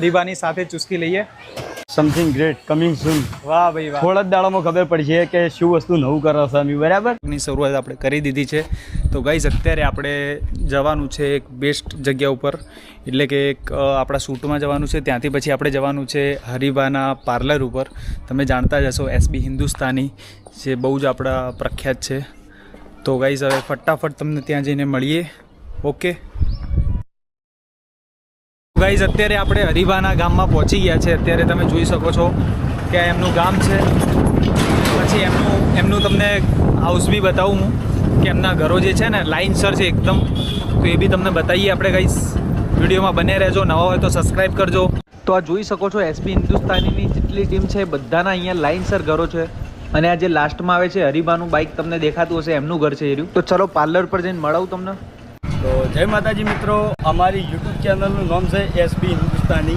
હરીબાની સાથે ચુસ્કી લઈએ. Something great coming સૂન. વાહ ભાઈ વાહ. થોડા જ દાડામાં ખબર પડશે કે શું વસ્તુ નવું કરો છો અમે, બરાબર. ની શરૂઆત આપણે કરી દીધી છે. તો ગાઈઝ અત્યારે આપણે જવાનું છે એક બેસ્ટ જગ્યા ઉપર, એટલે કે એક આપણા શૂટમાં જવાનું છે. ત્યાંથી પછી આપણે જવાનું છે હરીબાના પાર્લર ઉપર. તમે જાણતા જ હશો એસબી હિન્દુસ્તાની જે બહુ જ આપણા પ્રખ્યાત છે. તો ગાઈઝ હવે ફટાફટ તમને ત્યાં જઈને મળીએ. ઓકે ગાઈઝ અત્યારે આપણે હરીબાના ગામમાં પહોંચી ગયા છે. અત્યારે તમે જોઈ શકો છો કે એમનું ગામ છે. પછી એમનું તમને હાઉસ બી બતાવું હું કે એમના ઘરો જે છે ને લાઇનસર છે એકદમ. તો એ બી તમને બતાવીએ આપણે ગાઈઝ. વિડીયોમાં બને રહેજો. નવા હોય તો સબસ્ક્રાઈબ કરજો. તો આ જોઈ શકો છો એસબી હિન્દુસ્તાનીની જેટલી ટીમ છે બધાના અહીંયા લાઇનસર ઘરો છે. અને આ જે લાસ્ટમાં આવે છે હરીબાનું બાઇક તમને દેખાતું હશે, એમનું ઘર છે એ રહ્યું. તો ચલો પાર્લર પર જઈને મળાવું તમને. તો જય માતાજી મિત્રો, અમારી યુટ્યુબ ચેનલનું નામ છે એસબી હિન્દુસ્તાની.